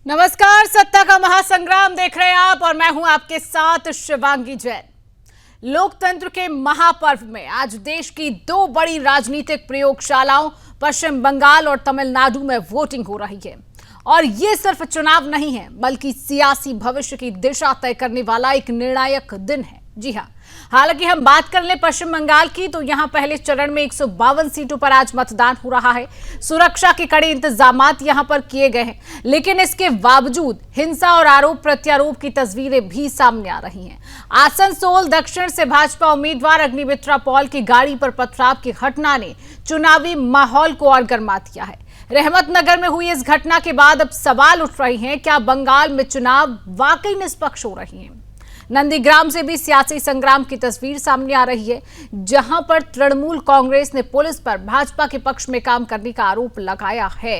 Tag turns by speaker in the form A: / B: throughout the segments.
A: नमस्कार, सत्ता का महासंग्राम देख रहे हैं आप और मैं हूं आपके साथ शिवांगी जैन। लोकतंत्र के महापर्व में आज देश की दो बड़ी राजनीतिक प्रयोगशालाओं पश्चिम बंगाल और तमिलनाडु में वोटिंग हो रही है और ये सिर्फ चुनाव नहीं है बल्कि सियासी भविष्य की दिशा तय करने वाला एक निर्णायक दिन है। जी हां, हालांकि हम बात कर लें पश्चिम बंगाल की तो यहां पहले चरण में 152 सीटों पर आज मतदान हो रहा है। सुरक्षा के कड़े इंतजामात यहां पर किए गए हैं, लेकिन इसके बावजूद हिंसा और आरोप प्रत्यारोप की तस्वीरें भी सामने आ रही हैं। आसनसोल दक्षिण से भाजपा उम्मीदवार अग्निमित्रा पॉल की गाड़ी पर पथराव की घटना ने चुनावी माहौल को और गर्मा दिया है। रहमतनगर में हुई इस घटना के बाद अब सवाल उठ रहे हैं, क्या बंगाल में चुनाव वाकई निष्पक्ष हो रही हैं? नंदीग्राम से भी सियासी संग्राम की तस्वीर सामने आ रही है, जहां पर तृणमूल कांग्रेस ने पुलिस पर भाजपा के पक्ष में काम करने का आरोप लगाया है।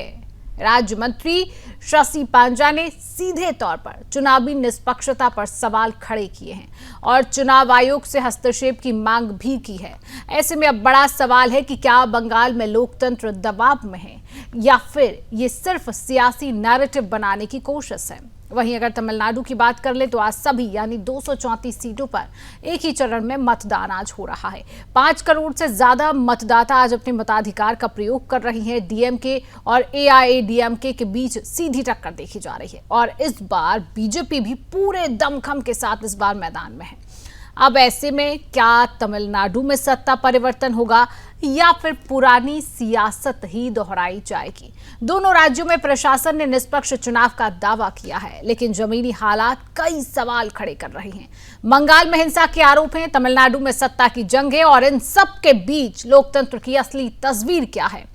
A: राज्य मंत्री शशि पांजा ने सीधे तौर पर चुनावी निष्पक्षता पर सवाल खड़े किए हैं और चुनाव आयोग से हस्तक्षेप की मांग भी की है। ऐसे में अब बड़ा सवाल है कि क्या बंगाल में लोकतंत्र दबाव में है या फिर ये सिर्फ सियासी नैरेटिव बनाने की कोशिश है। वहीं अगर तमिलनाडु की बात कर ले तो आज सभी यानी 234 सीटों पर एक ही चरण में मतदान आज हो रहा है। 5 करोड़ से ज्यादा मतदाता आज अपने मताधिकार का प्रयोग कर रही हैं। डीएमके और एआईएडीएमके के बीच सीधी टक्कर देखी जा रही है और इस बार बीजेपी भी पूरे दमखम के साथ इस बार मैदान में है। अब ऐसे में क्या तमिलनाडु में सत्ता परिवर्तन होगा या फिर पुरानी सियासत ही दोहराई जाएगी? दोनों राज्यों में प्रशासन ने निष्पक्ष चुनाव का दावा किया है, लेकिन जमीनी हालात कई सवाल खड़े कर रहे हैं। बंगाल में हिंसा के आरोप हैं, तमिलनाडु में सत्ता की जंग है और इन सब के बीच लोकतंत्र की असली तस्वीर क्या है?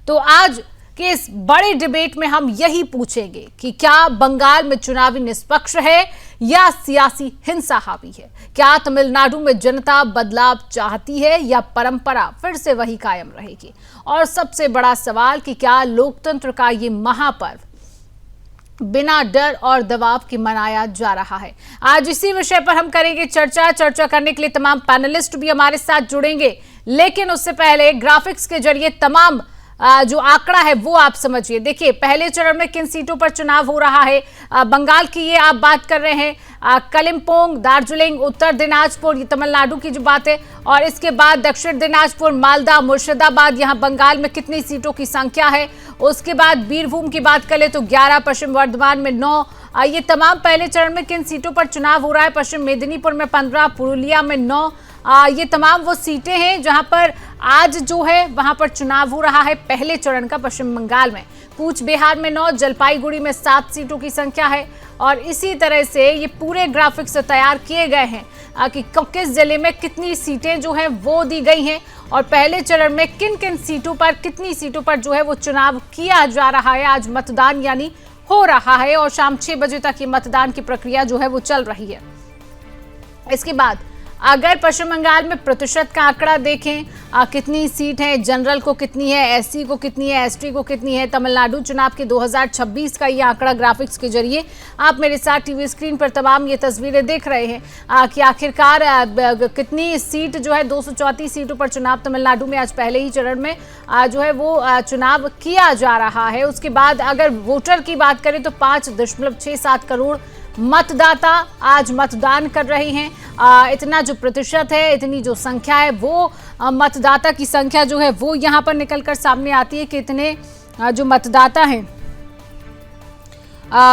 A: तो आज कि इस बड़े डिबेट में हम यही पूछेंगे कि क्या बंगाल में चुनावी निष्पक्ष है या सियासी हिंसा हावी है? क्या तमिलनाडु में जनता बदलाव चाहती है या परंपरा फिर से वही कायम रहेगी? और सबसे बड़ा सवाल कि क्या लोकतंत्र का ये महापर्व बिना डर और दबाव के मनाया जा रहा है? आज इसी विषय पर हम करेंगे चर्चा करने के लिए तमाम पैनलिस्ट भी हमारे साथ जुड़ेंगे, लेकिन उससे पहले ग्राफिक्स के जरिए तमाम जो आंकड़ा है वो आप समझिए। देखिए, पहले चरण में किन सीटों पर चुनाव हो रहा है। बंगाल की ये आप बात कर रहे हैं, कलिम्पोंग, दार्जिलिंग, उत्तर दिनाजपुर, ये तमिलनाडु की जो बात है, और इसके बाद दक्षिण दिनाजपुर, मालदा, मुर्शिदाबाद, यहाँ बंगाल में कितनी सीटों की संख्या है। उसके बाद बीरभूम की बात करें तो 11, पश्चिम वर्धमान में 9। ये तमाम पहले चरण में किन सीटों पर चुनाव हो रहा है। पश्चिम मेदिनीपुर में 15, पुरुलिया में 9। ये तमाम वो सीटें हैं जहां पर आज जो है वहां पर चुनाव हो रहा है पहले चरण का। पश्चिम बंगाल में कूच बिहार में 9, जलपाईगुड़ी में 7 सीटों की संख्या है और इसी तरह से ये पूरे ग्राफिक्स तैयार किए गए हैं कि किस जिले में कितनी सीटें जो है वो दी गई हैं और पहले चरण में किन किन सीटों पर कितनी सीटों पर जो है वो चुनाव किया जा रहा है। आज मतदान यानी हो रहा है और शाम 6 बजे तक ये मतदान की प्रक्रिया जो है वो चल रही है। इसके बाद अगर पश्चिम बंगाल में प्रतिशत का आंकड़ा देखें, कितनी सीट है, जनरल को कितनी है, एससी को कितनी है, एसटी को कितनी है, तमिलनाडु चुनाव के 2026 का ये आंकड़ा ग्राफिक्स के जरिए आप मेरे साथ टीवी स्क्रीन पर तमाम ये तस्वीरें देख रहे हैं कि आखिरकार कितनी सीट जो है 234 सीटों पर चुनाव तमिलनाडु में आज पहले ही चरण में जो है वो चुनाव किया जा रहा है। उसके बाद अगर वोटर की बात करें तो 5.67 करोड़ मतदाता आज मतदान कर रहे हैं। इतना जो प्रतिशत है, इतनी जो संख्या है, वो मतदाता की संख्या जो है वो यहाँ पर निकलकर सामने आती है कि इतने जो मतदाता हैं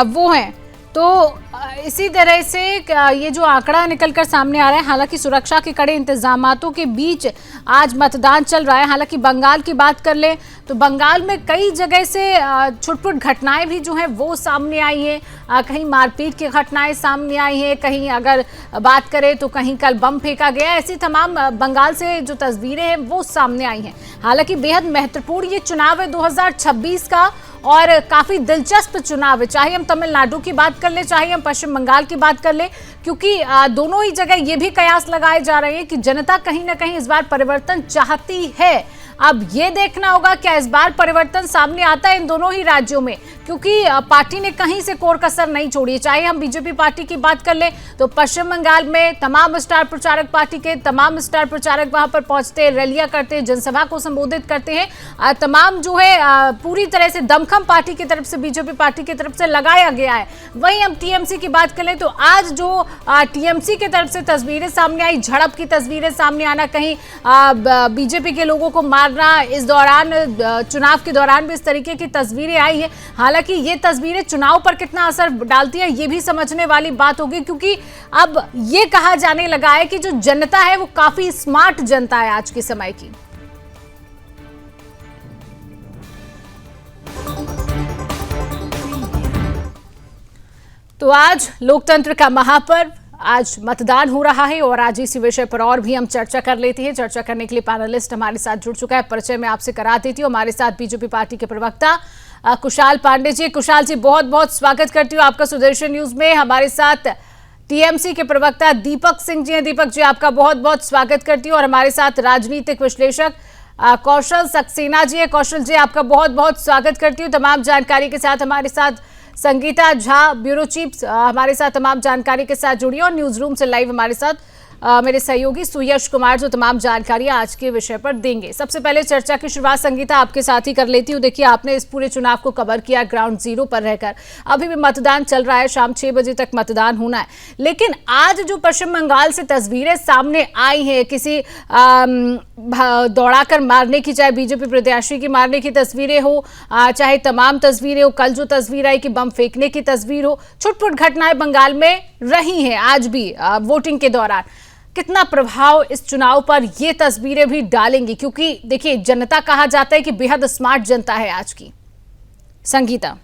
A: वो हैं। तो इसी तरह से ये जो आंकड़ा निकलकर सामने आ रहा है, हालांकि सुरक्षा के कड़े इंतजामातों के बीच आज मतदान चल रहा है। हालांकि बंगाल की बात कर ले तो बंगाल में कई जगह से छुटपुट घटनाएं भी जो हैं वो सामने आई हैं। कहीं मारपीट की घटनाएं सामने आई हैं, कहीं अगर बात करें तो कहीं कल बम फेंका गया। ऐसी तमाम बंगाल से जो तस्वीरें हैं वो सामने आई हैं। हालांकि बेहद महत्वपूर्ण ये चुनाव है 2026 का और काफी दिलचस्प चुनाव है, चाहे हम तमिलनाडु की बात कर ले चाहे हम पश्चिम बंगाल की बात कर ले, क्योंकि दोनों ही जगह ये भी कयास लगाए जा रहे हैं कि जनता कहीं ना कहीं इस बार परिवर्तन चाहती है। अब ये देखना होगा क्या इस बार परिवर्तन सामने आता है इन दोनों ही राज्यों में, क्योंकि पार्टी ने कहीं से कोर कसर नहीं छोड़ी। चाहे हम बीजेपी पार्टी की बात कर ले तो पश्चिम बंगाल में तमाम स्टार प्रचारक, पार्टी के तमाम स्टार प्रचारक वहां पर पहुंचते, रैलियां करते, जनसभा को संबोधित करते हैं। तमाम जो है पूरी तरह से दमखम पार्टी की तरफ से, बीजेपी पार्टी की तरफ से लगाया गया है। वहीं हम टीएमसी की बात करें तो आज जो टीएमसी की तरफ से तस्वीरें सामने आई, झड़प की तस्वीरें सामने आना, कहीं बीजेपी के लोगों को मारना, इस दौरान चुनाव के दौरान भी इस तरीके की तस्वीरें आई है। हालांकि ये तस्वीरें चुनाव पर कितना असर डालती है ये भी समझने वाली बात होगी, क्योंकि अब ये कहा जाने लगा है कि जो जनता है वो काफी स्मार्ट जनता है आज के समय की। तो आज लोकतंत्र का महापर्व, आज मतदान हो रहा है और आज इसी विषय पर और भी हम चर्चा कर लेते हैं। चर्चा करने के लिए पैनलिस्ट हमारे साथ जुड़ चुका है। परिचय में आपसे करा देती हूँ। हमारे साथ बीजेपी पार्टी के प्रवक्ता कुशाल पांडे जी। कुशाल जी, बहुत बहुत स्वागत करती हूँ आपका सुदर्शन न्यूज में। हमारे साथ टीएमसी के प्रवक्ता दीपक सिंह जी हैं। दीपक जी, आपका बहुत बहुत स्वागत करती हूँ। और हमारे साथ राजनीतिक विश्लेषक कौशल सक्सेना जी है। कौशल जी, आपका बहुत बहुत स्वागत करती हूँ। तमाम जानकारी के साथ हमारे साथ संगीता झा, ब्यूरो चीफ, हमारे साथ तमाम जानकारी के साथ जुड़ी और न्यूज रूम से लाइव हमारे साथ मेरे सहयोगी सुयश कुमार, जो तमाम जानकारी आज के विषय पर देंगे। सबसे पहले चर्चा की शुरुआत संगीता आपके साथ ही कर लेती हूँ। देखिए, आपने इस पूरे चुनाव को कवर किया ग्राउंड जीरो पर रहकर। अभी भी मतदान चल रहा है, शाम 6 बजे तक मतदान होना है। लेकिन आज जो पश्चिम बंगाल से तस्वीरें सामने आई हैं, किसी दौड़ाकर मारने की, चाहे बीजेपी प्रत्याशी की मारने की तस्वीरें हो, चाहे तमाम तस्वीरें हो, कल जो तस्वीर आई कि बम फेंकने की तस्वीर हो, छुटपुट घटनाएं बंगाल में रही हैं आज भी वोटिंग के दौरान। कितना प्रभाव इस चुनाव पर ये तस्वीरें भी डालेंगी? क्योंकि देखिए, जनता कहा जाता है कि बेहद स्मार्ट जनता है आज की। संगीता।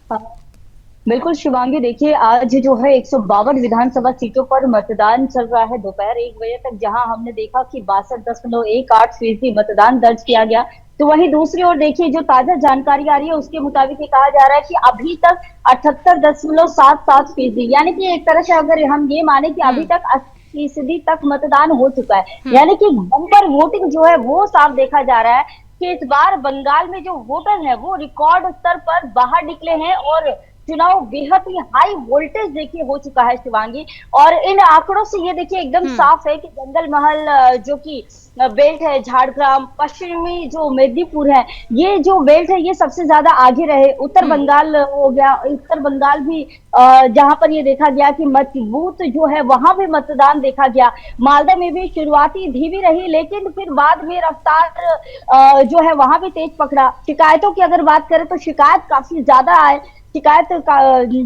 B: बिल्कुल शिवांगी, देखिए आज जो है 152 विधानसभा सीटों पर मतदान चल रहा है दोपहर 1 बजे तक, जहां हमने देखा कि 62.18% मतदान दर्ज किया गया। तो वहीं दूसरी ओर देखिए, जो ताजा जानकारी आ रही है उसके मुताबिक ये कहा जा रहा है कि अभी तक 78.77%, यानी कि एक तरह से अगर हम ये माने कि अभी तक 80% तक मतदान हो चुका है, यानी कि बम्पर वोटिंग जो है वो साफ देखा जा रहा है कि इस बार बंगाल में जो वोटर है वो रिकॉर्ड स्तर पर बाहर निकले हैं और चुनाव बेहद ही हाई वोल्टेज देखिए हो चुका है शिवांगी। और इन आंकड़ों से ये देखिए एकदम साफ है कि जंगल महल जो कि बेल्ट है, झाड़ग्राम, पश्चिमी जो मेदिनीपुर है, ये जो बेल्ट है ये सबसे ज्यादा आगे रहे। उत्तर बंगाल हो गया, उत्तर बंगाल भी जहां पर ये देखा गया कि मजबूत जो है वहां भी मतदान देखा गया। मालदा में भी शुरुआती धीमी रही, लेकिन फिर बाद में रफ्तार जो है वहां भी तेज पकड़ा। शिकायतों की अगर बात करें तो शिकायत काफी ज्यादा आए, शिकायत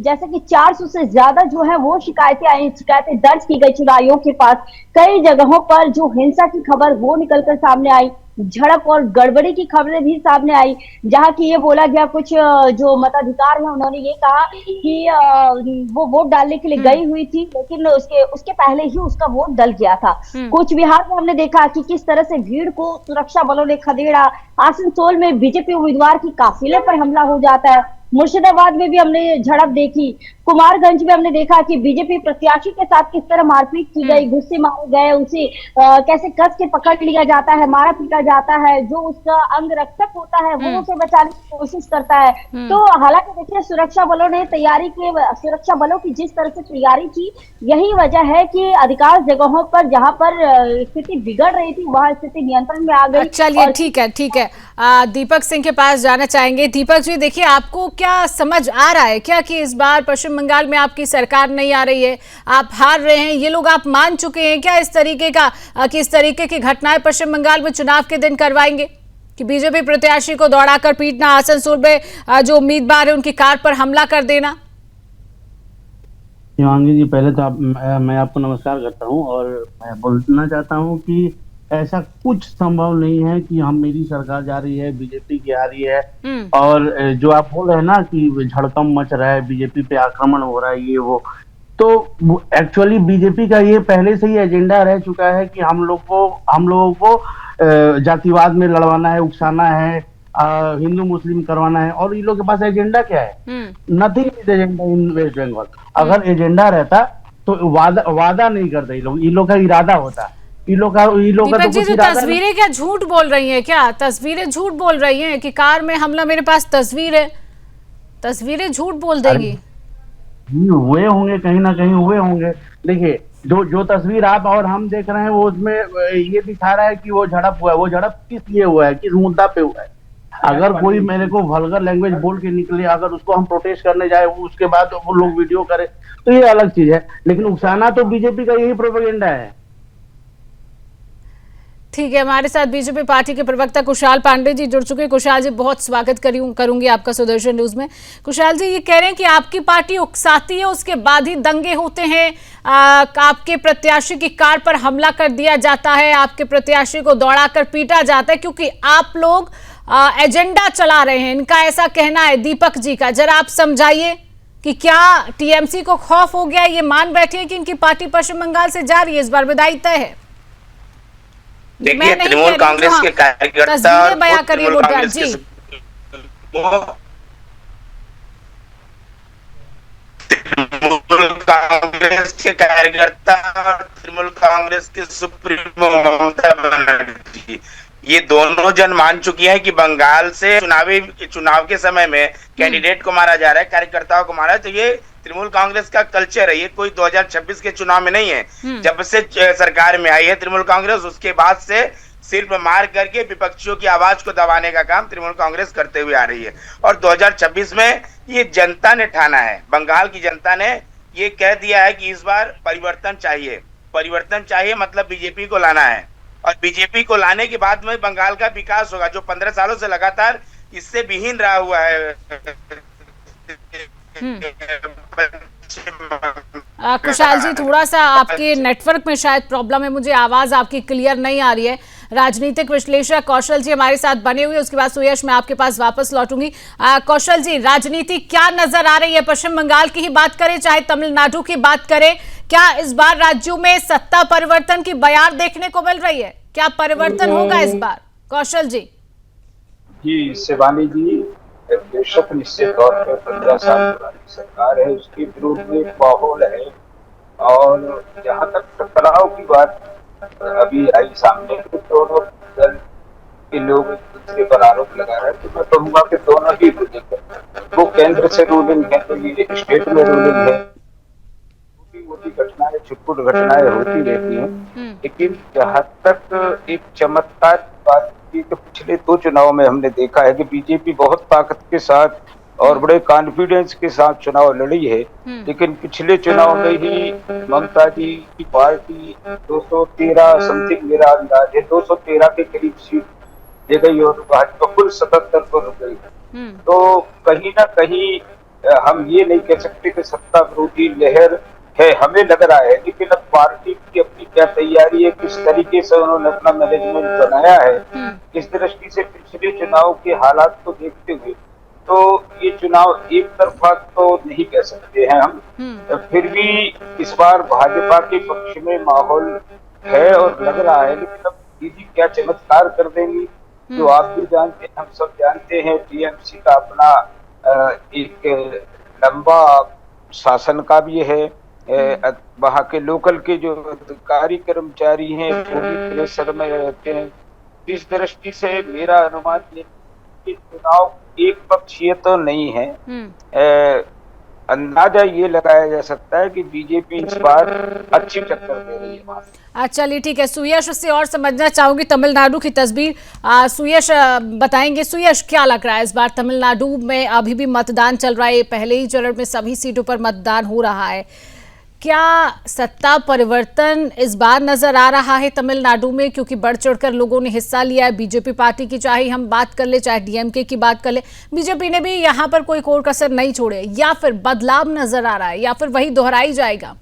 B: जैसे कि 400 से ज्यादा जो है वो शिकायतें आई, शिकायतें दर्ज की गई चुनाव आयोग के पास। कई जगहों पर जो हिंसा की खबर वो निकलकर सामने आई, झड़प और गड़बड़ी की खबरें भी सामने आई, जहां की ये बोला गया कुछ जो मताधिकार है उन्होंने ये कहा कि वो वोट डालने के लिए गई हुई थी, लेकिन उसके पहले ही उसका वोट डल गया था। कूच बिहार में हमने देखा कि किस तरह से भीड़ को सुरक्षा बलों ने खदेड़ा। आसनसोल में बीजेपी उम्मीदवार की काफिले पर हमला हो जाता है। मुर्शिदाबाद में भी हमने झड़प देखी। कुमारगंज में हमने देखा कि बीजेपी प्रत्याशी के साथ किस तरह मारपीट की गई, गुस्से मारे गए, उसे कैसे कस के पकड़ लिया जाता है, मारा पीटा जाता है। जो उसका अंग रक्षक होता है वो उसे बचाने की कोशिश करता है। तो हालांकि देखिए, सुरक्षा बलों ने सुरक्षा बलों की जिस तरह से तैयारी की, यही वजह है कि अधिकांश जगहों पर जहां पर स्थिति बिगड़ रही थी वहां स्थिति नियंत्रण में आ गई।
A: चलिए, ठीक है। दीपक सिंह के पास जाना चाहेंगे। दीपक जी, देखिए, आपको क्या समझ आ रहा है क्या कि इस बार पश्चिम बंगाल में आपकी सरकार नहीं आ रही है, आप हार रहे हैं, ये लोग आप मान चुके हैं क्या इस तरीके का कि इस तरीके की घटनाएं पश्चिम बंगाल में चुनाव के दिन करवाएंगे कि बीजेपी प्रत्याशी को दौड़ाकर पीटना, आसनसोल में जो उम्मीदवार है उनकी कार पर हमला कर देना?
C: शिवांगी जी, पहले तो मैं आपको नमस्कार करता हूं और मैं बोलना चाहता हूं कि ऐसा कुछ संभव नहीं है कि मेरी सरकार जा रही है, बीजेपी की आ रही है। और जो आप बोल रहे हैं ना कि झड़कम मच रहा है, बीजेपी पे आक्रमण हो रहा है, ये वो, तो एक्चुअली बीजेपी का ये पहले से ही एजेंडा रह चुका है कि हम लोगों को जातिवाद में लड़वाना है, उकसाना है, हिंदू मुस्लिम करवाना है। और ये लोग के पास एजेंडा क्या है? Nothing is agenda in West Bengal. अगर एजेंडा रहता तो वादा नहीं करते ये लोग का इरादा होता। ये लोग का
A: दीपक
C: तो
A: जी,
C: कुछ
A: जो
C: इरादा नहीं।
A: तस्वीरें क्या झूठ बोल रही हैं? क्या तस्वीरें झूठ बोल रही हैं कि कार में हमला, मेरे पास तस्वीर है, तस्वीरें झूठ बोल देगी?
C: हुए होंगे, कहीं ना कहीं हुए होंगे। देखिए, जो जो तस्वीर आप और हम देख रहे हैं वो उसमें ये दिखा रहा है कि वो झड़प हुआ है। वो झड़प किस लिए हुआ है, किस मुद्दा पे हुआ है? अगर कोई मेरे को वल्गर लैंग्वेज बोल के निकले, अगर उसको हम प्रोटेस्ट करने जाए, उसके बाद वो लोग वीडियो करे, तो ये अलग चीज है। लेकिन उकसाना तो बीजेपी का यही प्रोपेगेंडा है।
A: ठीक है, हमारे साथ बीजेपी पार्टी के प्रवक्ता कुशाल पांडे जी जुड़ चुके हैं। कुशाल जी, बहुत स्वागत करूंगी आपका सुदर्शन न्यूज में। कुशाल जी, ये कह रहे हैं कि आपकी पार्टी उकसाती है, उसके बाद ही दंगे होते हैं, आपके प्रत्याशी की कार पर हमला कर दिया जाता है, आपके प्रत्याशी को दौड़ाकर पीटा जाता है क्योंकि आप लोग एजेंडा चला रहे हैं। इनका ऐसा कहना है, दीपक जी का। जरा आप समझाइए कि क्या टीएमसी को खौफ हो गया, ये मान बैठे हैं कि इनकी पार्टी पश्चिम बंगाल से जा रही है, इस बार विदाई तय है?
D: देखिए, तृणमूल कांग्रेस के कार्यकर्ता
A: बयां करिए वोटर जी।
D: तृणमूल कांग्रेस के कार्यकर्ता और तृणमूल कांग्रेस के सुप्रीमो ममता बनर्जी, ये दोनों जन मान चुकी हैं कि बंगाल से चुनाव के समय में कैंडिडेट को मारा जा रहा है, कार्यकर्ताओं को मारा है। तो ये तृणमूल कांग्रेस का कल्चर है, ये कोई 2026 के चुनाव में नहीं है। जब से सरकार में आई है तृणमूल कांग्रेस, उसके बाद से सिर्फ मार करके विपक्षियों की आवाज को दबाने का काम तृणमूल कांग्रेस करते हुए आ रही है। और 2026 में ये जनता ने ठाना है, बंगाल की जनता ने ये कह दिया है कि इस बार परिवर्तन चाहिए। परिवर्तन चाहिए मतलब बीजेपी को लाना है, और बीजेपी को लाने के बाद में बंगाल का विकास होगा, जो 15 सालों से लगातार इससे विहीन रहा हुआ है।
A: कुशाल जी, थोड़ा सा आपके नेटवर्क में शायद प्रॉब्लम है, मुझे आवाज आपकी क्लियर नहीं आ रही है। राजनीतिक विश्लेषक कौशल जी हमारे साथ बने हुए, उसके बाद सुयश मैं आपके पास वापस लौटूंगी। कौशल जी, राजनीति क्या नजर आ रही है? पश्चिम बंगाल की ही बात करें चाहे तमिलनाडु की बात करें, क्या इस बार राज्यों में सत्ता परिवर्तन की बयार देखने को मिल रही है? क्या परिवर्तन होगा इस बार? कौशल जी।
E: जी शिवानी जी, बेशक निश्चित तौर पर 15 साल पुरानी सरकार है, उसके विरोध में एक माहौल है। और जहाँ तक टकराव की बात अभी आई सामने, तो दोनों दल के लोग एक दूसरे पर आरोप लगा रहे हैं। तो मैं कहूँगा कि दोनों ही वो केंद्र से रूलिंग है, तो ये स्टेट में रूलिंग है। छोटी घटनाएं, छुटपुट घटनाएं होती रहती हैं, लेकिन जहाँ तक एक चमत्कार की बात की, तो पिछले 2 चुनाव में हमने देखा है कि बीजेपी बहुत ताकत के साथ और बड़े कॉन्फिडेंस के साथ चुनाव लड़ी है। लेकिन पिछले चुनाव में ही ममता जी की पार्टी 213 समथिंग, मेरा अंदाज है 213 के करीब सीट दे गई और भाजपा कुल 77 पर रुक गई। तो कहीं ना कहीं हम ये नहीं कह सकते कि सत्ता विरोधी लहर है, हमें लग रहा है। लेकिन अब पार्टी की अपनी क्या तैयारी है, किस तरीके से उन्होंने अपना मैनेजमेंट बनाया है, इस दृष्टि से पिछले चुनाव के हालात को देखते हुए तो ये चुनाव एक तरफा तो नहीं कह सकते हैं हम। फिर भी इस बार भाजपा के पक्ष में माहौल है और लग रहा है। लेकिन अब दीदी क्या चमत्कार कर देंगी, जो आप भी जानते हैं, हम सब जानते हैं। टीएमसी का अपना एक लंबा शासन का भी है, वहाँ के लोकल के जो अधिकारी कर्मचारी हैं वो भी प्रेशर में रहते हैं। इस दृष्टि से मेरा अनुमान ये कि चुनाव एक पक्षीय तो नहीं है। अंदाजा ये लगाया जा सकता है कि बीजेपी इस बार अच्छी टक्कर दे रही है।
A: चलिए ठीक है, सुयश से और समझना चाहूंगी तमिलनाडु की तस्वीर। सुयश बताएंगे, सुयश क्या लग रहा है इस बार तमिलनाडु में? अभी भी मतदान चल रहा है, पहले ही चरण में सभी सीटों पर मतदान हो रहा है। क्या सत्ता परिवर्तन इस बार नजर आ रहा है तमिलनाडु में? क्योंकि बढ़ चढ़कर लोगों ने हिस्सा लिया है, बीजेपी पार्टी की चाहे हम बात कर ले चाहे डीएमके की बात कर ले, बीजेपी ने भी यहाँ पर कोई कोर कसर नहीं छोड़े। या फिर बदलाव नजर आ रहा है, या फिर वही दोहराई जाएगा?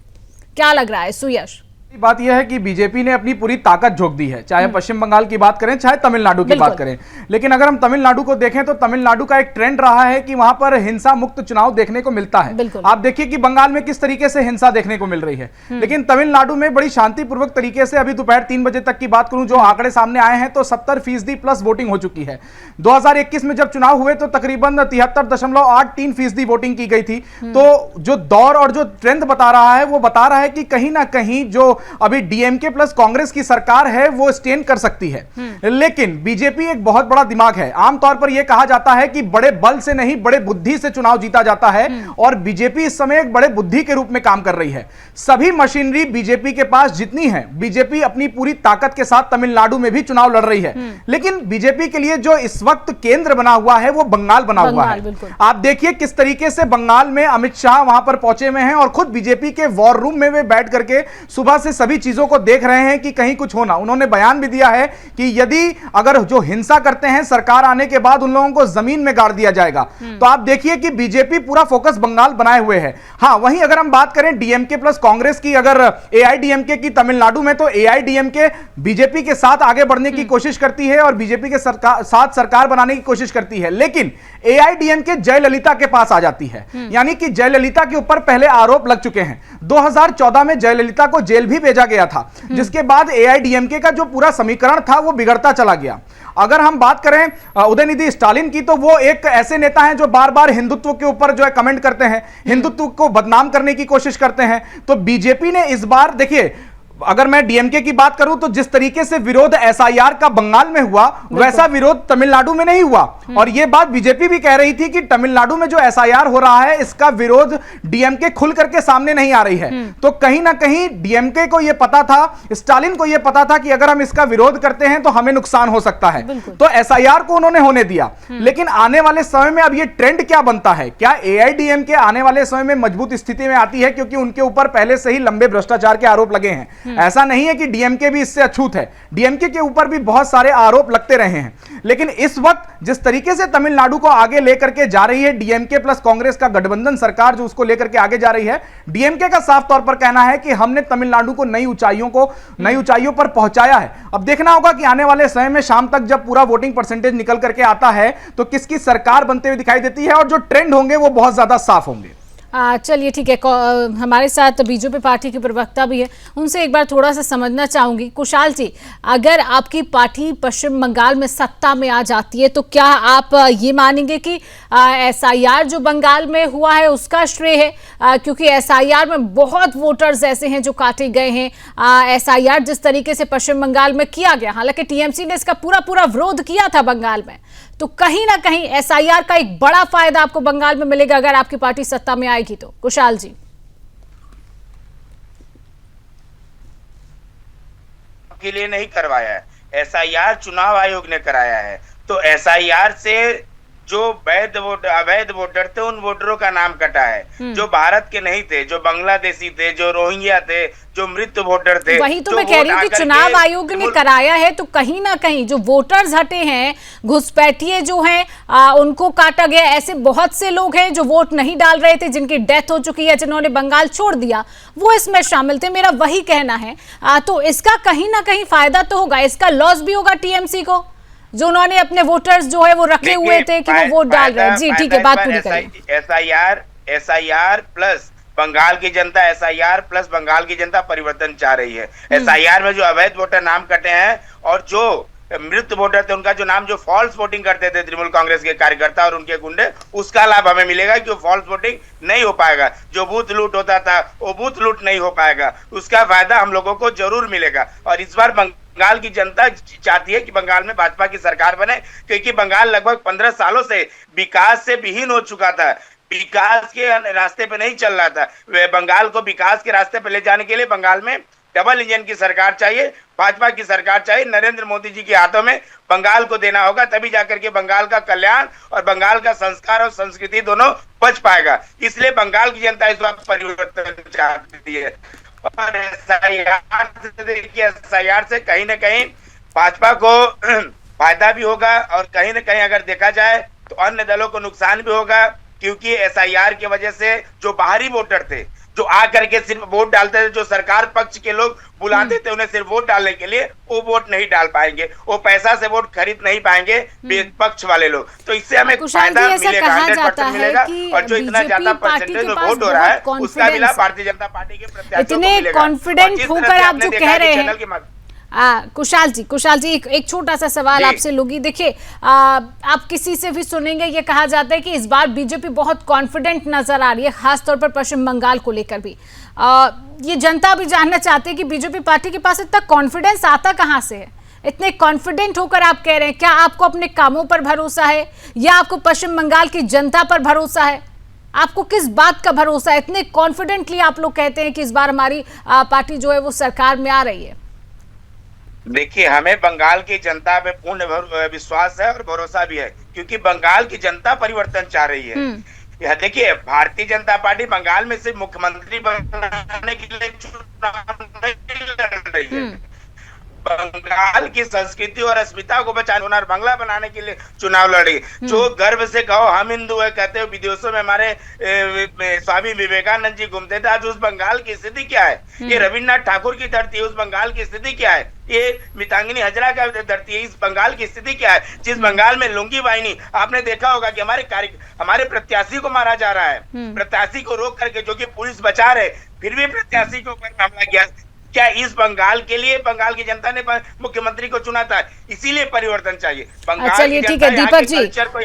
A: क्या लग रहा है सुयश?
F: बात यह है कि बीजेपी ने अपनी पूरी ताकत झोंक दी है, चाहे पश्चिम बंगाल की बात करें चाहे तमिलनाडु की बात करें। लेकिन अगर हम तमिलनाडु को देखें तो तमिलनाडु का एक ट्रेंड रहा है कि वहां पर हिंसा मुक्त चुनाव देखने को मिलता है। आप देखिए कि बंगाल में किस तरीके से हिंसा देखने को मिल रही है, लेकिन तमिलनाडु में बड़ी शांतिपूर्वक तरीके से, अभी दोपहर 3 बजे तक की बात करूं जो आंकड़े सामने आए हैं तो 70% प्लस वोटिंग हो चुकी है। 2021 में जब चुनाव हुए तो तकरीबन 73.83% वोटिंग की गई थी। तो जो दौर और जो ट्रेंड बता रहा है वो बता रहा है कि कहीं ना कहीं जो अभी डीएमके प्लस कांग्रेस की सरकार है वो स्टैंड कर सकती है। लेकिन बीजेपी एक बहुत बड़ा दिमाग है। आमतौर पर यह कहा जाता है कि बड़े बल से नहीं बड़े बुद्धि से चुनाव जीता जाता है, और बीजेपी इस समय एक बड़े बुद्धि के रूप में काम कर रही है। सभी मशीनरी बीजेपी के पास जितनी है, बीजेपी अपनी पूरी ताकत के साथ तमिलनाडु में भी चुनाव लड़ रही है। लेकिन बीजेपी के लिए जो इस वक्त केंद्र बना हुआ है वो बंगाल बना हुआ है। आप देखिए किस तरीके से बंगाल में अमित शाह वहां पर पहुंचे हुए हैं और खुद बीजेपी के वॉर रूम में वे बैठ करके सुबह से सभी चीजों को देख रहे हैं कि कहीं कुछ होना। उन्होंने बयान भी दिया है कि यदि अगर जो हिंसा करते हैं सरकार आने के बाद उन लोगों को जमीन में गाड़ दिया जाएगा। तो आप देखिए कि बीजेपी पूरा फोकस बंगाल बनाए हुए है। हां, वहीं अगर हम बात करें डीएमके प्लस कांग्रेस की, अगर एआईडीएमके की तमिलनाडु में, तो एआईडीएमके बीजेपी के साथ आगे बढ़ने की कोशिश करती है और बीजेपी के साथ सरकार बनाने की कोशिश करती है। लेकिन एआईडीएमके जयललिता के पास आ जाती है, यानी कि जयललिता के ऊपर पहले आरोप लग चुके हैं। 2014 में जयललिता को जेल भी भेजा गया था, जिसके बाद एआईडीएमके का जो पूरा समीकरण था वो बिगड़ता चला गया। अगर हम बात करें उदयनिधि स्टालिन की, तो वो एक ऐसे नेता हैं जो बार बार हिंदुत्व के ऊपर जो है कमेंट करते हैं, हिंदुत्व को बदनाम करने की कोशिश करते हैं। तो बीजेपी ने इस बार, देखिए अगर मैं डीएमके की बात करूं तो जिस तरीके से विरोध एसआईआर का बंगाल में हुआ वैसा विरोध तमिलनाडु में नहीं हुआ। और यह बात बीजेपी भी कह रही थी कि तमिलनाडु में जो एसआईआर हो रहा है इसका विरोध डीएमके खुल करके सामने नहीं आ रही है। तो कहीं ना कहीं डीएमके को यह पता था, स्टालिन को यह पता था कि अगर हम इसका विरोध करते हैं तो हमें नुकसान हो सकता है। तो एसआईआर को उन्होंने होने दिया। लेकिन आने वाले समय में अब यह ट्रेंड क्या बनता है? क्या एआईडीएमके आने वाले समय में मजबूत स्थिति में आती है? क्योंकि उनके ऊपर पहले से ही लंबे भ्रष्टाचार के आरोप लगे हैं। ऐसा नहीं है कि डीएमके भी इससे अछूत है, डीएमके के ऊपर भी बहुत सारे आरोप लगते रहे हैं। लेकिन इस वक्त जिस तरीके से तमिलनाडु को आगे लेकर के जा रही है डीएमके प्लस कांग्रेस का गठबंधन सरकार, जो उसको लेकर के आगे जा रही है, डीएमके का साफ तौर पर कहना है कि हमने तमिलनाडु को नई ऊंचाइयों पर पहुंचाया है। अब देखना होगा कि आने वाले समय में शाम तक जब पूरा वोटिंग परसेंटेज निकल करके आता है तो किसकी सरकार बनते हुए दिखाई देती है, और जो ट्रेंड होंगे वो बहुत ज्यादा साफ होंगे।
A: चलिए ठीक है, हमारे साथ बीजेपी पार्टी के प्रवक्ता भी है, उनसे एक बार थोड़ा सा समझना चाहूंगी। कुशाल जी, अगर आपकी पार्टी पश्चिम बंगाल में सत्ता में आ जाती है तो क्या आप ये मानेंगे कि एसआईआर जो बंगाल में हुआ है उसका श्रेय है? क्योंकि एसआईआर में बहुत वोटर्स ऐसे हैं जो काटे गए हैं। एसआईआर जिस तरीके से पश्चिम बंगाल में किया गया, हालांकि टीएमसी ने इसका पूरा विरोध किया था बंगाल में, तो कहीं ना कहीं एसआईआर का एक बड़ा फायदा आपको बंगाल में मिलेगा अगर आपकी पार्टी सत्ता में आएगी तो। कुशाल जी,
D: के लिए नहीं करवाया है, एसआईआर चुनाव आयोग ने कराया है। तो एसआईआर से जो अवैध वोटर थे उन वोटरों का नाम कटा है, जो भारत के नहीं थे, जो बांग्लादेशी थे, जो रोहिंग्या थे, जो मृत वोटर थे।
A: वही तो मैं कह रही हूँ कि चुनाव आयोग ने कराया है, तो कहीं ना कहीं जो वोटर्स हटे हैं, घुसपैठिए जो हैं, उनको काटा गया। ऐसे बहुत से लोग हैं जो वोट नहीं डाल रहे थे, जिनकी डेथ हो चुकी है, जिन्होंने बंगाल छोड़ दिया, वो इसमें शामिल थे। मेरा वही कहना है। तो इसका कहीं ना कहीं फायदा तो होगा, इसका लॉस भी होगा टीएमसी को, जो उन्होंने अपने वोटर्स जो है वो रखे हुए थे कि वो वोट डाल रहे हैं। जी ठीक है, बात पूरी करें।
D: एसआईआर प्लस बंगाल की जनता, एसआईआर प्लस बंगाल की जनता परिवर्तन चाह रही है। एसआईआर में जो अवैध वोटर नाम कटे हैं और जो मृत वोटर थे उनका जो नाम, जो फॉल्स वोटिंग करते थे तृणमूल कांग्रेस के कार्यकर्ता और उनके गुंडे, उसका लाभ हमें मिलेगा कि फॉल्स वोटिंग नहीं हो पाएगा। जो बूथ लूट होता था वो बूथ लूट नहीं हो पाएगा, उसका फायदा हम लोगों को जरूर मिलेगा। और इस बार बंगाल की जनता चाहती है कि बंगाल में भाजपा की सरकार बने, क्योंकि बंगाल लगभग 15 सालों से विकास से विहीन हो चुका था, विकास के रास्ते पे नहीं चल रहा था। बंगाल को विकास के रास्ते पे ले जाने के लिए बंगाल में डबल इंजन की सरकार चाहिए, भाजपा की सरकार चाहिए। नरेंद्र मोदी जी के हाथों में बंगाल को देना होगा, तभी जाकर के बंगाल का कल्याण और बंगाल का संस्कार और संस्कृति दोनों बच पाएगा। इसलिए बंगाल की जनता इस बार परिवर्तन चाहती है। और एसआईआर से कहीं ना कहीं भाजपा को फायदा भी होगा, और कहीं ना कहीं अगर देखा जाए तो अन्य दलों को नुकसान भी होगा, क्योंकि एसआईआर की वजह से जो बाहरी वोटर थे, जो आकर के सिर्फ वोट डालते थे, जो सरकार पक्ष के लोग बुलाते थे उन्हें सिर्फ वोट डालने के लिए, वो वोट नहीं डाल पाएंगे, वो पैसा से वोट खरीद नहीं पाएंगे पक्ष वाले लोग। तो इससे हमें फायदा मिलेगा, 100% मिलेगा। और जो इतना ज्यादा परसेंटेज में वोट हो रहा है उसका भी लाभ भारतीय जनता पार्टी के प्रत्याशियों को मिलेगा।
A: इतने कॉन्फिडेंट होकर आप जो कह रहे हैं, कुशाल जी एक छोटा सा सवाल आपसे लूंगी। देखिए, आप किसी से भी सुनेंगे ये कहा जाता है कि इस बार बीजेपी बहुत कॉन्फिडेंट नजर आ रही है, खासतौर पर पश्चिम बंगाल को लेकर भी। ये जनता भी जानना चाहते हैं कि बीजेपी पार्टी के पास इतना कॉन्फिडेंस आता कहां से है? इतने कॉन्फिडेंट होकर आप कह रहे हैं, क्या आपको अपने कामों पर भरोसा है या आपको पश्चिम बंगाल की जनता पर भरोसा है? आपको किस बात का भरोसा है? इतने कॉन्फिडेंटली आप लोग कहते हैं कि इस बार हमारी पार्टी जो है वो सरकार में आ रही है।
D: देखिए, हमें बंगाल की जनता पे पूर्ण विश्वास है और भरोसा भी है, क्योंकि बंगाल की जनता परिवर्तन चाह रही है। यह देखिए, भारतीय जनता पार्टी बंगाल में सिर्फ मुख्यमंत्री बनाने के लिए चुनाव नहीं लड़ रही है, बंगाल की संस्कृति और अस्मिता को बचाने और बांग्ला बनाने के लिए चुनाव लड़ी। जो गर्व से कहो हम हिंदू है कहते हो, विदेशों में हमारे स्वामी विवेकानंद जी घूमते थे, आज उस बंगाल की स्थिति क्या है? ये रविन्द्रनाथ ठाकुर की धरती है, उस बंगाल की स्थिति क्या है? ये मितांगिनी हजरा का धरती है, इस बंगाल की स्थिति क्या है? जिस बंगाल में लुंगी वाहिनी, आपने देखा होगा कि हमारे प्रत्याशी को मारा जा रहा है, प्रत्याशी को रोक करके, जो कि पुलिस बचा रहे, फिर भी प्रत्याशी को हमला किया। क्या इस बंगाल के लिए बंगाल की जनता ने मुख्यमंत्री को चुना था? इसीलिए परिवर्तन चाहिए।
A: चलिए ठीक है दीपक जी,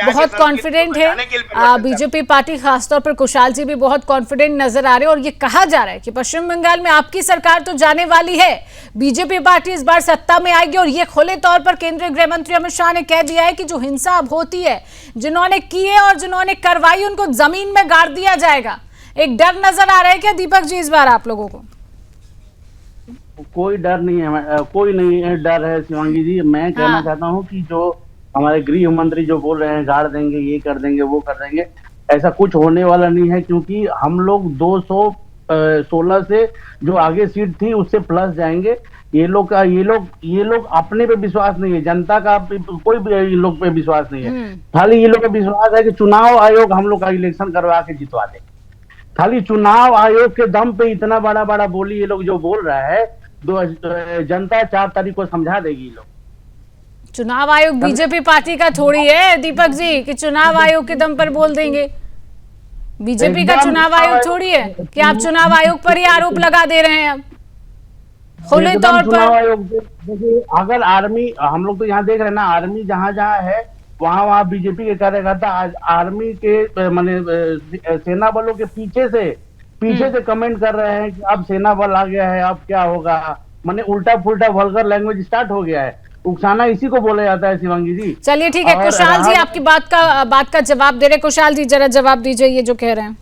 A: बहुत कॉन्फिडेंट है बीजेपी पार्टी, खासतौर पर कुशाल जी भी बहुत कॉन्फिडेंट नजर आ रहे हैं और ये कहा जा रहा है कि पश्चिम बंगाल में आपकी सरकार तो जाने वाली है, बीजेपी पार्टी इस बार सत्ता में आएगी। और ये खुले तौर पर केंद्रीय गृह मंत्री अमित शाह ने कह दिया है कि जो हिंसा अब होती है, जिन्होंने की है और जिन्होंने करवाई, उनको जमीन में गाड़ दिया जाएगा। एक डर नजर आ रहा है क्या दीपक जी इस बार आप लोगों को?
C: कोई डर नहीं है, कोई नहीं है डर है शिवांगी जी। मैं कहना चाहता हूँ कि जो हमारे गृह मंत्री जो बोल रहे हैं गाड़ देंगे, ये कर देंगे, वो कर देंगे, ऐसा कुछ होने वाला नहीं है, क्योंकि हम लोग 216 से जो आगे सीट थी उससे प्लस जाएंगे। ये लोग अपने पे विश्वास नहीं है, जनता का कोई भी इन लोग पे विश्वास नहीं है। खाली ये लोग पे विश्वास है कि चुनाव आयोग हम लोग का इलेक्शन करवा के जितवा दे। खाली चुनाव आयोग के दम पे इतना बड़ा बड़ा बोली ये लोग जो बोल रहा है, जनता 4 तारीख को समझा देगी। लोग
A: चुनाव आयोग बीजेपी पार्टी का थोड़ी है दीपक जी कि चुनाव आयोग के दम पर बोल देंगे। बीजेपी का चुनाव आयोग थोड़ी है कि आप चुनाव आयोग पर ही आरोप लगा दे रहे हैं। अब खुले तौर पर
C: अगर आर्मी, हम लोग तो यहाँ देख रहे हैं ना, आर्मी जहाँ जहाँ है वहाँ बीजेपी के कार्यकर्ता आर्मी के माने सेना बलों के पीछे से कमेंट कर रहे हैं कि अब सेना बल आ गया है, अब क्या होगा। माने उल्टा फुल्टा वल्गर लैंग्वेज स्टार्ट हो गया है। उकसाना इसी को बोला जाता है शिवांगी जी।
A: चलिए ठीक है, कुशाल जी आपकी बात का जवाब दे रहे। कुशाल जी जरा जवाब दीजिए ये जो कह रहे हैं।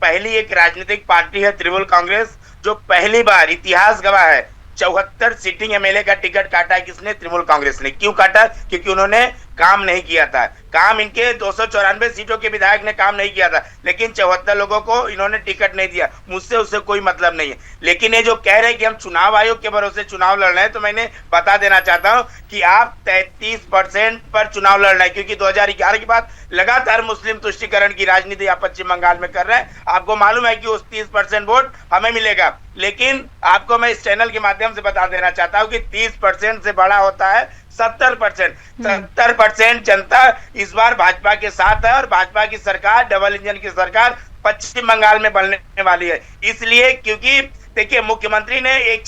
D: पहली एक राजनीतिक पार्टी है तृणमूल कांग्रेस, जो पहली बार इतिहास गवाह है 74 सीटिंग एमएलए का टिकट काटा। किसने? तृणमूल कांग्रेस ने। क्यों काटा? क्योंकि उन्होंने काम नहीं किया था। काम इनके 294 सीटों के विधायक ने काम नहीं किया था, लेकिन 74 लोगों को इन्होंने टिकट नहीं दिया। मुझसे उससे कोई मतलब नहीं है। लेकिन ये जो कह रहे हैं कि हम चुनाव आयोग के भरोसे चुनाव लड़ रहे हैं, तो मैंने बता देना चाहता हूं कि आप 33% पर चुनाव लड़ रहे हैं, क्योंकि 2011 के बाद लगातार मुस्लिम तुष्टीकरण की राजनीति आप पश्चिम बंगाल में कर रहे हैं। आपको मालूम है कि उस 30% वोट हमें मिलेगा, लेकिन आपको मैं इस चैनल के माध्यम से बता देना चाहता हूं कि 30% से बड़ा होता है 70%। 70% जनता इस बार भाजपा के साथ है और भाजपा की सरकार, डबल इंजन की सरकार पश्चिम बंगाल में बनने वाली है। इसलिए क्योंकि देखिए, मुख्यमंत्री ने एक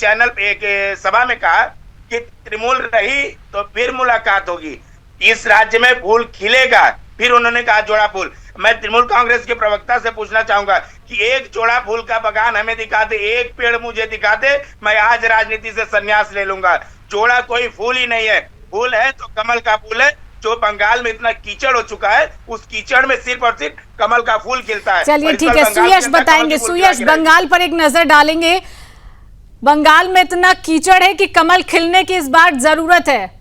D: सभा में कहा कि तृणमूल रही तो फिर मुलाकात होगी, इस राज्य में फूल खिलेगा। फिर उन्होंने कहा जोड़ा फूल। मैं तृणमूल कांग्रेस के प्रवक्ता से पूछना चाहूंगा कि एक जोड़ा फूल का बगान हमें दिखा दे, एक पेड़ मुझे दिखा दे, मैं आज राजनीति से संन्यास ले लूंगा। जोड़ा कोई फूल ही नहीं है। फूल है तो कमल का फूल है, जो बंगाल में इतना कीचड़ हो चुका है, उस कीचड़ में सिर्फ और सिर्फ कमल का फूल खिलता है।
A: चलिए ठीक है, सुयश बताएंगे। सुयश, बंगाल पर एक नजर डालेंगे। बंगाल में इतना कीचड़ है कि कमल खिलने की इस बार जरूरत है,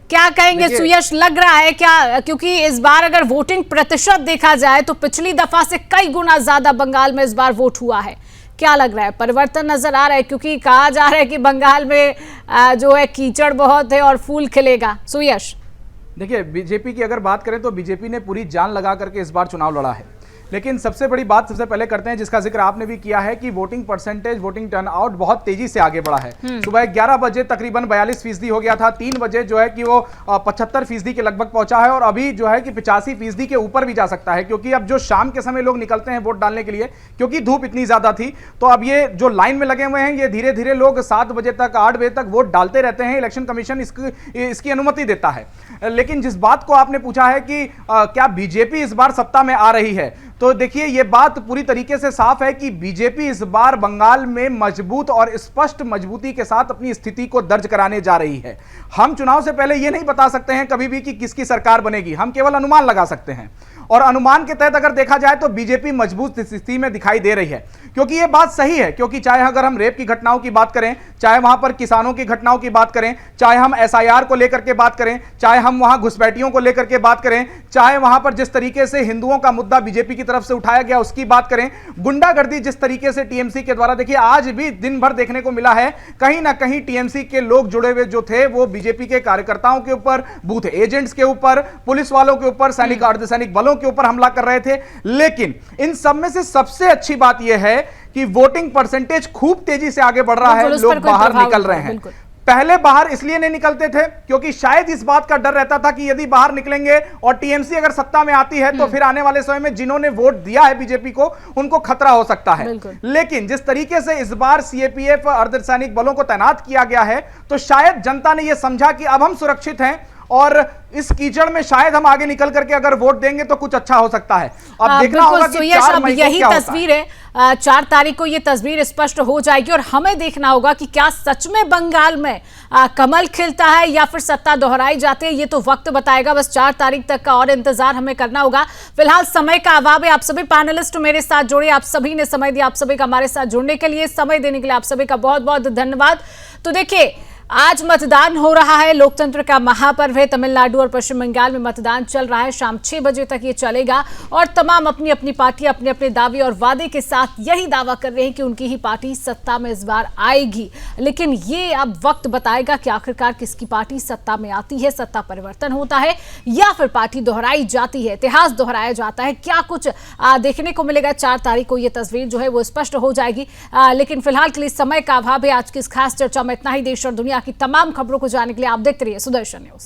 A: क्या कहेंगे सुयश? लग रहा है क्या, क्योंकि इस बार अगर वोटिंग प्रतिशत देखा जाए तो पिछली दफा से कई गुना ज्यादा बंगाल में इस बार वोट हुआ है, क्या लग रहा है? परिवर्तन नजर आ रहा है? क्योंकि कहा जा रहा है कि बंगाल में जो है कीचड़ बहुत है और फूल खिलेगा। सुयश,
F: देखिए, बीजेपी की अगर बात करें तो बीजेपी ने पूरी जान लगा करके इस बार चुनाव लड़ा है। लेकिन सबसे बड़ी बात सबसे पहले करते हैं, जिसका जिक्र आपने भी किया है कि वोटिंग परसेंटेज, वोटिंग टर्नआउट बहुत तेजी से आगे बढ़ा है। सुबह 11 बजे तकरीबन 42% हो गया था, 3 बजे जो है कि वो 75% के लगभग पहुंचा है और अभी जो है कि 85% के ऊपर भी जा सकता है, क्योंकि अब जो शाम के समय लोग निकलते हैं वोट डालने के लिए, क्योंकि धूप इतनी ज्यादा थी, तो अब ये जो लाइन में लगे हुए हैं ये धीरे धीरे लोग 7 बजे तक 8 बजे तक वोट डालते रहते हैं। इलेक्शन कमीशन इसकी अनुमति देता है। लेकिन जिस बात को आपने पूछा है कि क्या बीजेपी इस बार सत्ता में आ रही है, तो देखिए ये बात पूरी तरीके से साफ है कि बीजेपी इस बार बंगाल में मजबूत और स्पष्ट मजबूती के साथ अपनी स्थिति को दर्ज कराने जा रही है। हम चुनाव से पहले ये नहीं बता सकते हैं कभी भी कि किसकी सरकार बनेगी, हम केवल अनुमान लगा सकते हैं। और अनुमान के तहत अगर देखा जाए तो बीजेपी मजबूत स्थिति में दिखाई दे रही है, क्योंकि यह बात सही है। क्योंकि चाहे अगर हम रेप की घटनाओं की बात करें, चाहे वहां पर किसानों की घटनाओं की बात करें, चाहे हम एसआईआर को लेकर के बात करें, चाहे हम वहां घुसपैठियों को लेकर के बात करें, चाहे वहां पर जिस तरीके से हिंदुओं का मुद्दा बीजेपी की तरफ से उठाया गया उसकी बात करें, गुंडागर्दी जिस तरीके से टीएमसी के द्वारा, देखिए आज भी दिन भर देखने को मिला है कहीं ना कहीं टीएमसी के लोग जुड़े हुए जो थे वो बीजेपी के कार्यकर्ताओं के ऊपर, बूथ एजेंट्स के ऊपर, पुलिस वालों के ऊपर, सैनिक अर्धसैनिक बलों के ऊपर हमला कर रहे थे। लेकिन इन सब में से सबसे अच्छी बात यह है कि वोटिंग परसेंटेज खूब तेजी से आगे बढ़ रहा है, लोग बाहर निकल रहे हैं। पहले बाहर इसलिए नहीं निकलते थे क्योंकि शायद इस बात का डर रहता था कि यदि बाहर निकलेंगे और टीएमसी अगर सत्ता में आती है तो फिर आने वाले समय में जिन्होंने वोट दिया है बीजेपी को उनको खतरा हो सकता है। लेकिन जिस तरीके से इस बार सीएपीएफ अर्धसैनिक बलों को तैनात किया गया है तो शायद जनता ने यह समझा कि अब हम सुरक्षित हैं और इस कीचड़ में शायद हम आगे निकल करके अगर वोट देंगे तो कुछ अच्छा हो सकता है। अब देखना होगा कि 4 मई को
A: यही तस्वीर है, 4 तारीख को ये तस्वीर स्पष्ट हो जाएगी और हमें देखना होगा कि क्या सच में बंगाल में कमल खिलता है या फिर सत्ता दोहराई जाती है, ये तो वक्त बताएगा। बस 4 तारीख तक का और इंतजार हमें करना होगा। फिलहाल समय का अभाव है। आप सभी पैनलिस्ट मेरे साथ जुड़े, आप सभी ने समय दिया, आप सभी का हमारे साथ जुड़ने के लिए, समय देने के लिए आप सभी का बहुत बहुत धन्यवाद। तो देखिए आज मतदान हो रहा है, लोकतंत्र का महापर्व है। तमिलनाडु और पश्चिम बंगाल में मतदान चल रहा है, शाम 6 बजे तक ये चलेगा और तमाम अपनी अपनी पार्टी अपने अपने दावे और वादे के साथ यही दावा कर रहे हैं कि उनकी ही पार्टी सत्ता में इस बार आएगी। लेकिन ये अब वक्त बताएगा कि आखिरकार किसकी पार्टी सत्ता में आती है, सत्ता परिवर्तन होता है या फिर पार्टी दोहराई जाती है, इतिहास दोहराया जाता है। क्या कुछ देखने को मिलेगा 4 तारीख को, ये तस्वीर जो है वो स्पष्ट हो जाएगी। लेकिन फिलहाल के लिए समय का अभाव है। आज की इस खास चर्चा में इतना ही। देश और दुनिया की तमाम खबरों को जानने के लिए आप देखते रहिए सुदर्शन न्यूज।